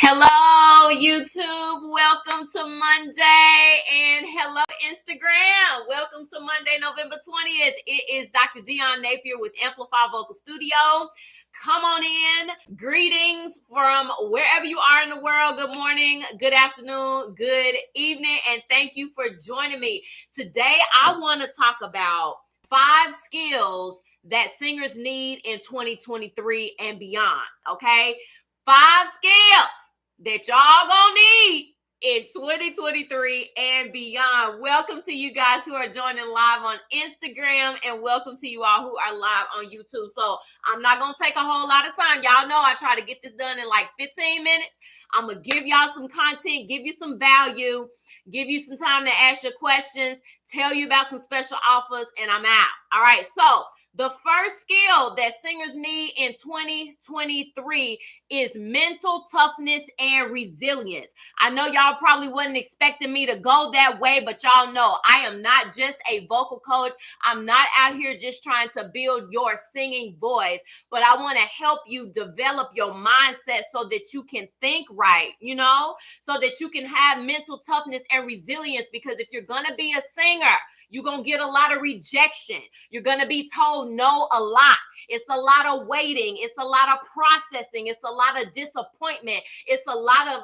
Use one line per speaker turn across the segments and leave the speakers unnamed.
Hello, YouTube. Welcome to Monday. And hello, Instagram. Welcome to Monday, November 20th. It is Dr. Dion Napier with Amplify Vocal Studio. Come on in. Greetings from wherever you are in the world. Good morning, good afternoon, good evening, and thank you for joining me. Today, I want to talk about 5 skills that singers need in 2023 and beyond, okay? 5 skills that y'all gonna need in 2023 and beyond. Welcome to you guys who are joining live on Instagram, and welcome to you all who are live on YouTube. So I'm not gonna take a whole lot of time. Y'all know I try to get this done in like 15 minutes. I'm gonna give y'all some content, give you some value, give you some time to ask your questions, tell you about some special offers, and I'm out. All right, so the first skill that singers need in 2023 is mental toughness and resilience. I know y'all probably wasn't expecting me to go that way, but y'all know I am not just a vocal coach. I'm not out here just trying to build your singing voice, but I want to help you develop your mindset so that you can think right, so that you can have mental toughness and resilience. Because if you're going to be a singer, you're going to get a lot of rejection. You're going to be told no a lot. It's a lot of waiting. It's a lot of processing. It's a lot of disappointment. It's a lot of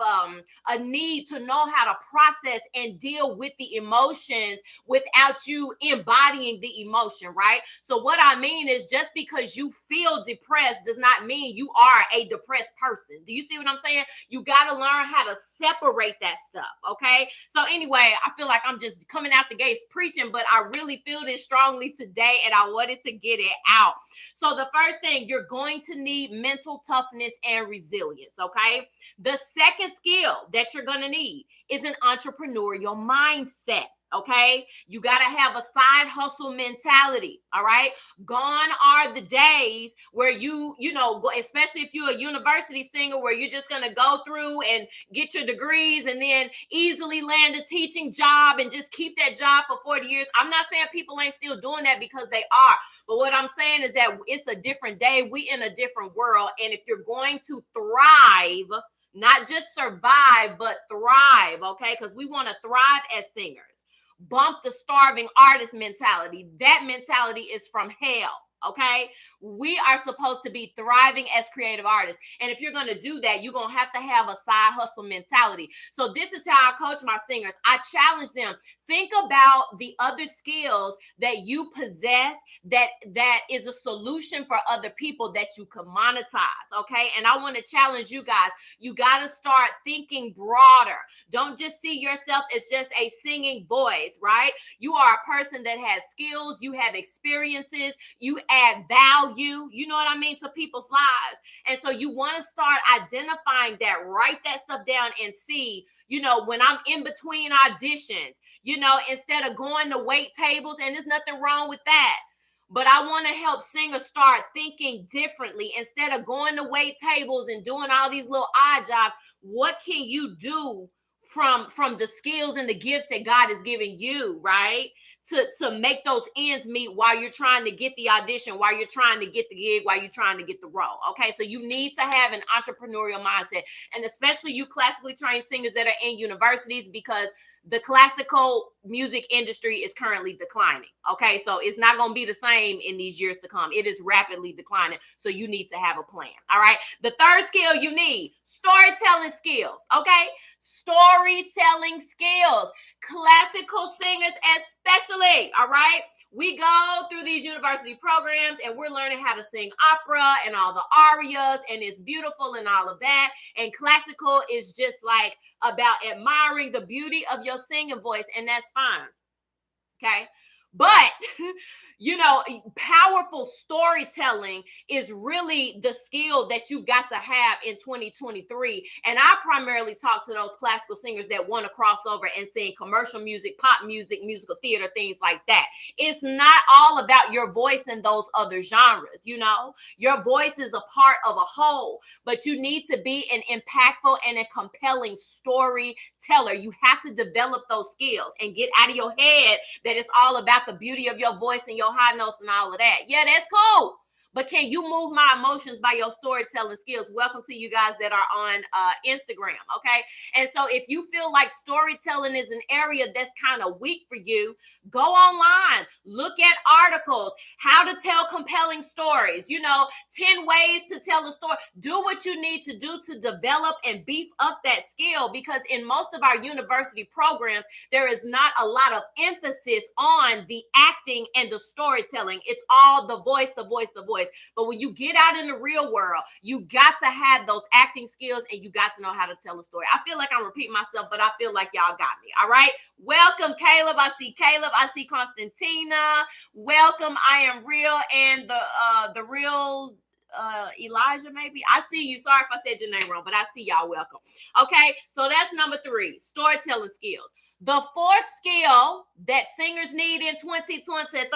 a need to know how to process and deal with the emotions without you embodying the emotion, right? So what I mean is, just because you feel depressed does not mean you are a depressed person. Do you see what I'm saying? You got to learn how to separate that stuff, okay? So anyway, I feel like I'm just coming out the gates preaching, but I really feel this strongly today, and I wanted to get it out. So the first thing, you're going to need mental toughness and resilience, okay? The second skill that you're going to need is an entrepreneurial mindset. Okay, you got to have a side hustle mentality. All right, gone are the days where especially if you're a university singer, where you're just going to go through and get your degrees and then easily land a teaching job and just keep that job for 40 years. I'm not saying people ain't still doing that, because they are. But what I'm saying is that it's a different day. We in a different world. And if you're going to thrive, not just survive, but thrive, okay? Because we want to thrive as singers. Bump the starving artist mentality. That mentality is from hell. Okay, we are supposed to be thriving as creative artists. And if you're going to do that, you're going to have a side hustle mentality. So this is how I coach my singers. I challenge them. Think about the other skills that you possess that is a solution for other people that you can monetize. Okay, and I want to challenge you guys. You got to start thinking broader. Don't just see yourself as just a singing voice, right? You are a person that has skills. You have experiences. You add value, to people's lives. And so you want to start identifying that, write that stuff down, and see, when I'm in between auditions, instead of going to wait tables, and there's nothing wrong with that. But I want to help singers start thinking differently. Instead of going to wait tables and doing all these little odd jobs, what can you do from the skills and the gifts that God has given you, right? To make those ends meet while you're trying to get the audition, while you're trying to get the gig, while you're trying to get the role. Okay, so you need to have an entrepreneurial mindset, and especially you classically trained singers that are in universities, because the classical music industry is currently declining. Okay, so it's not going to be the same in these years to come. It is rapidly declining. So you need to have a plan. All right. The third skill you need, storytelling skills. Okay. Storytelling skills. Classical singers especially. All right. We go through these university programs and we're learning how to sing opera and all the arias, and it's beautiful and all of that. And classical is just like about admiring the beauty of your singing voice, and that's fine. Okay. But, powerful storytelling is really the skill that you got to have in 2023. And I primarily talk to those classical singers that want to cross over and sing commercial music, pop music, musical theater, things like that. It's not all about your voice in those other genres. Your voice is a part of a whole, but you need to be an impactful and a compelling storyteller. You have to develop those skills and get out of your head that it's all about the beauty of your voice and your high notes and all of that. Yeah, that's cool. but can you move my emotions by your storytelling skills? Welcome to you guys that are on Instagram, okay? And so if you feel like storytelling is an area that's kind of weak for you, go online, look at articles, how to tell compelling stories, 10 ways to tell a story. Do what you need to do to develop and beef up that skill, because in most of our university programs, there is not a lot of emphasis on the acting and the storytelling. It's all the voice, the voice, the voice. But when you get out in the real world, you got to have those acting skills and you got to know how to tell a story. I feel like I'm repeating myself, but I feel like y'all got me. All right. Welcome, Caleb. I see Caleb. I see Constantina. Welcome. I am real, and the real Elijah, maybe. I see you. Sorry if I said your name wrong, but I see y'all. Welcome. Okay, so that's number 3, storytelling skills. The 4th skill that singers need in 2023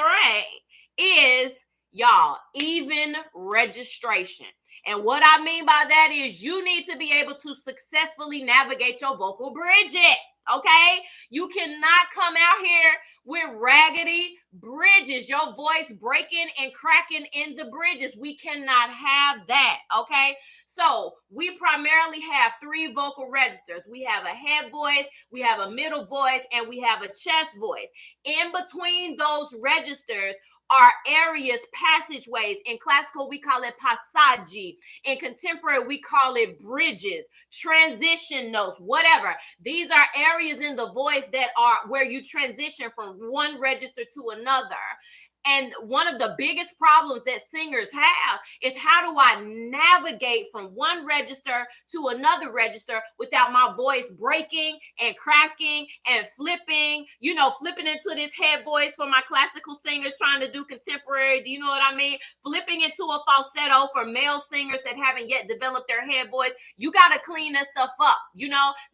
is, y'all, even registration. And what I mean by that is you need to be able to successfully navigate your vocal bridges, okay? You cannot come out here with raggedy bridges, your voice breaking and cracking in the bridges. We cannot have that, okay? So we primarily have 3 vocal registers. We have a head voice, we have a middle voice, and we have a chest voice. In between those registers are areas, passageways. In classical, we call it passaggi. In contemporary, we call it bridges, transition notes, whatever. These are areas in the voice that are where you transition from one register to another. And one of the biggest problems that singers have is, how do I navigate from one register to another register without my voice breaking and cracking and flipping, flipping into this head voice for my classical singers trying to do contemporary. Do you know what I mean? Flipping into a falsetto for male singers that haven't yet developed their head voice. You got to clean that stuff up,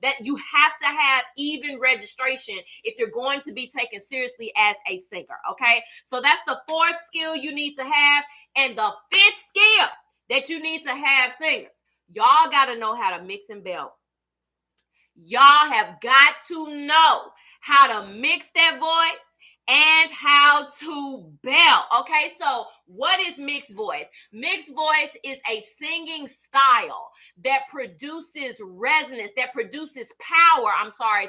that you have to have even registration if you're going to be taken seriously as a singer, okay? So that's the 4th skill you need to have. And the 5th skill that you need to have, singers, y'all got to know how to mix and belt. Y'all have got to know how to mix that voice and how to belt. Okay, so what is mixed voice? Mixed voice is a singing style that produces resonance, that produces power,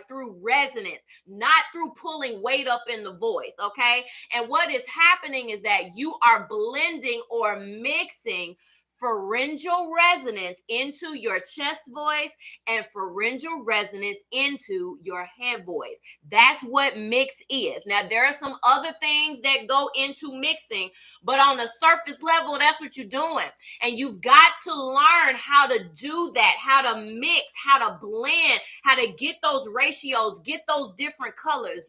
through resonance, not through pulling weight up in the voice, okay? And what is happening is that you are blending or mixing pharyngeal resonance into your chest voice and pharyngeal resonance into your head voice. That's what mix is. Now, there are some other things that go into mixing, but on a surface level, that's what you're doing. And you've got to learn how to do that, how to mix, how to blend, how to get those ratios, get those different colors,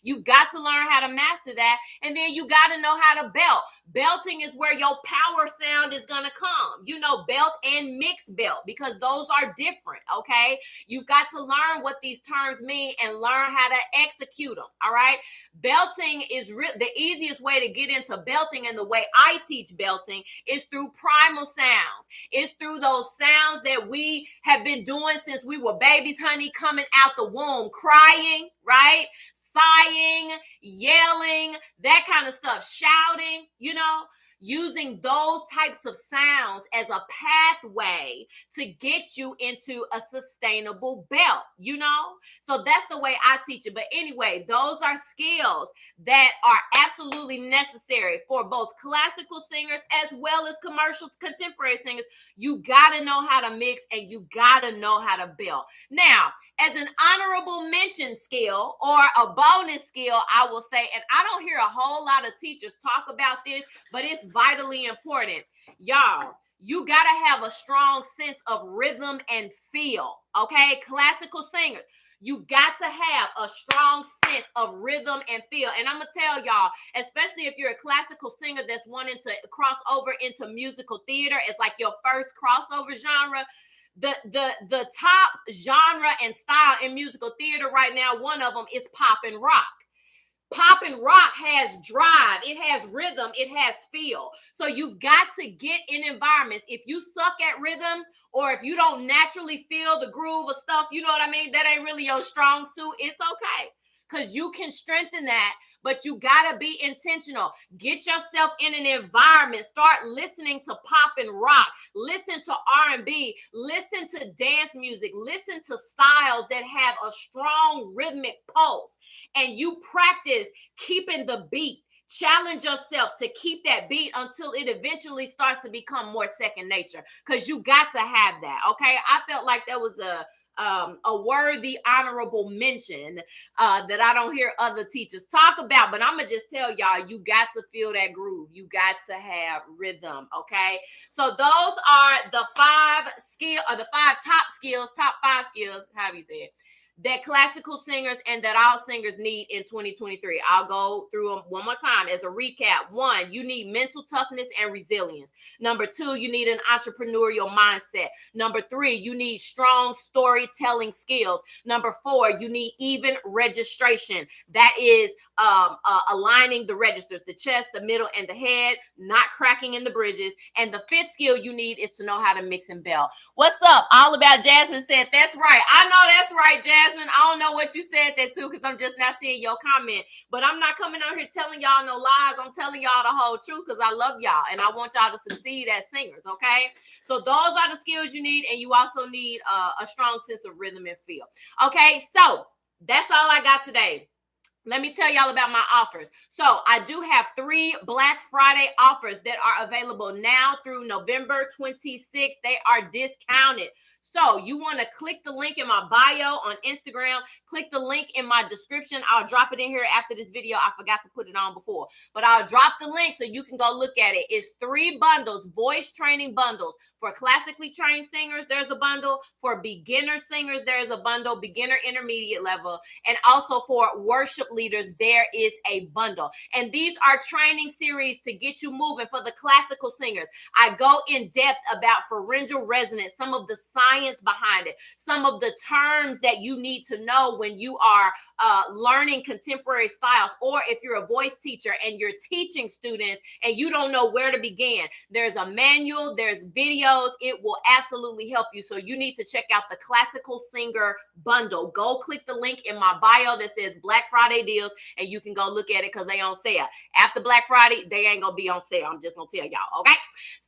You've got to learn how to master that. And then you got to know how to belt. Belting is where your power sound is going to come, belt and mixed belt, because those are different, okay? You've got to learn what these terms mean and learn how to execute them, all right? Belting is the easiest way to get into belting, and the way I teach belting is through primal sounds. It's through those sounds that we have been doing since we were babies, honey, coming out the womb, crying, right? Sighing, yelling, that kind of stuff, shouting, using those types of sounds as a pathway to get you into a sustainable belt, So that's the way I teach it. But anyway, those are skills that are absolutely necessary for both classical singers as well as commercial contemporary singers. You got to know how to mix and you got to know how to belt. Now, as an honorable mention skill or a bonus skill, I will say, and I don't hear a whole lot of teachers talk about this, but it's vitally important. Y'all, you got to have a strong sense of rhythm and feel, okay? Classical singers, you got to have a strong sense of rhythm and feel. And I'm going to tell y'all, especially if you're a classical singer that's wanting to cross over into musical theater, it's like your first crossover genre. The top genre and style in musical theater right now, one of them is pop and rock. Pop and rock has drive, it has rhythm, it has feel. So you've got to get in environments. If you suck at rhythm, or if you don't naturally feel the groove of stuff, you know what I mean? That ain't really your strong suit. It's okay. because you can strengthen that, but you got to be intentional. Get yourself in an environment. Start listening to pop and rock. Listen to R&B. Listen to dance music. Listen to styles that have a strong rhythmic pulse. And you practice keeping the beat. Challenge yourself to keep that beat until it eventually starts to become more second nature, because you got to have that. Okay, I felt like that was a worthy honorable mention that I don't hear other teachers talk about, but I'm gonna just tell y'all, you got to feel that groove. You got to have rhythm. Okay, so those are the five top five skills, however you say it, that classical singers and that all singers need in 2023. I'll go through them one more time as a recap. 1, you need mental toughness and resilience. Number 2, you need an entrepreneurial mindset. Number 3, you need strong storytelling skills. Number 4, you need even registration. That is aligning the registers, the chest, the middle, and the head, not cracking in the bridges. And the 5th skill you need is to know how to mix and bell. What's up? All About Jasmine said, that's right. I know that's right, Jasmine. I don't know what you said that too, because I'm just not seeing your comment. But I'm not coming on here telling y'all no lies. I'm telling y'all the whole truth because I love y'all and I want y'all to succeed as singers, okay? So those are the skills you need, and you also need a strong sense of rhythm and feel. Okay, so that's all I got today. Let me tell y'all about my offers. So I do have 3 Black Friday offers that are available now through November 26th. They are discounted. So you want to click the link in my bio on Instagram, click the link in my description. I'll drop it in here after this video. I forgot to put it on before, but I'll drop the link so you can go look at it. It's 3 bundles, voice training bundles. For classically trained singers, there's a bundle. For beginner singers, there's a bundle, beginner intermediate level. And also for worship leaders, there is a bundle. And these are training series to get you moving. For the classical singers, I go in depth about pharyngeal resonance, some of the science behind it, some of the terms that you need to know when you are learning contemporary styles, or if you're a voice teacher and you're teaching students and you don't know where to begin. There's a manual, there's videos. It will absolutely help you. So you need to check out the Classical Singer Bundle. Go click the link in my bio that says Black Friday deals, and you can go look at it because they on sale. After Black Friday, they ain't gonna be on sale. I'm just gonna tell y'all, okay?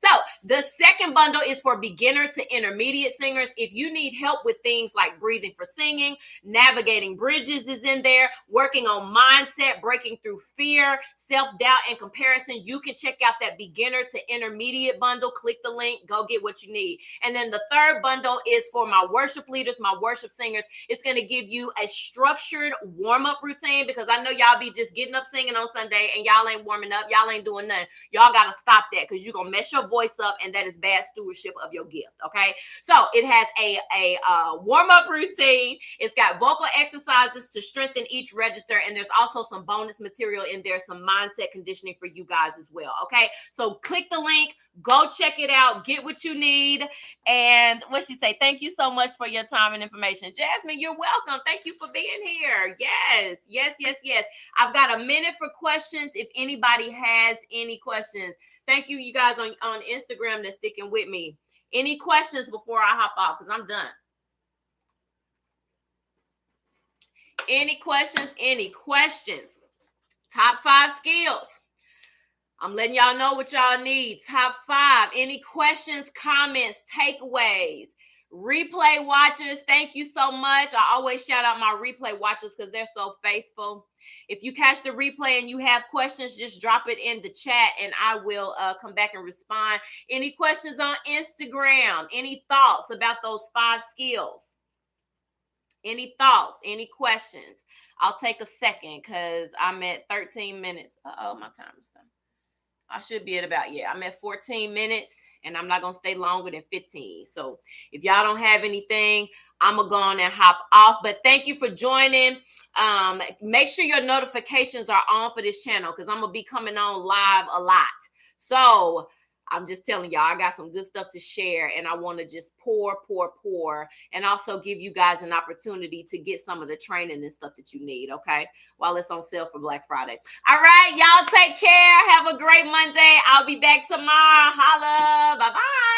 So the second bundle is for beginner to intermediate singers. If you need help with things like breathing for singing, navigating bridges is in there, working on mindset, breaking through fear, self-doubt, and comparison, you can check out that beginner to intermediate bundle. Click the link, go get what you need. And then the third bundle is for my worship leaders, my worship singers. It's going to give you a structured warm-up routine, because I know y'all be just getting up singing on Sunday and y'all ain't warming up. Y'all ain't doing nothing. Y'all got to stop that, because you're going to mess your voice up, and that is bad stewardship of your gift, okay? So it has a warm-up routine. It's got vocal exercises to strengthen each register, and there's also some bonus material in there, some mindset conditioning for you guys as well, okay? So click the link, go check it out, get what you need. And what she say, thank you so much for your time and information. Jasmine, you're welcome. Thank you for being here. Yes, yes, yes, yes. I've got a minute for questions if anybody has any questions. Thank you, you guys on Instagram that's sticking with me. Any questions before I hop off? Because I'm done. Any questions? Any questions? Top 5 skills. I'm letting y'all know what y'all need. Top 5. Any questions, comments, takeaways? Replay watchers, thank you so much. I always shout out my replay watchers because they're so faithful. If you catch the replay and you have questions, just drop it in the chat and I will come back and respond. Any questions on Instagram? Any thoughts about those 5 skills? Any thoughts? Any questions? I'll take a second because I'm at 13 minutes. Uh-oh, my time is done. I should be at about, I'm at 14 minutes and I'm not going to stay longer than 15. So if y'all don't have anything, I'm going to go on and hop off. But thank you for joining. Make sure your notifications are on for this channel because I'm going to be coming on live a lot. So I'm just telling y'all, I got some good stuff to share and I want to just pour, and also give you guys an opportunity to get some of the training and stuff that you need, okay? While it's on sale for Black Friday. All right, y'all take care. Have a great Monday. I'll be back tomorrow. Holla. Bye-bye.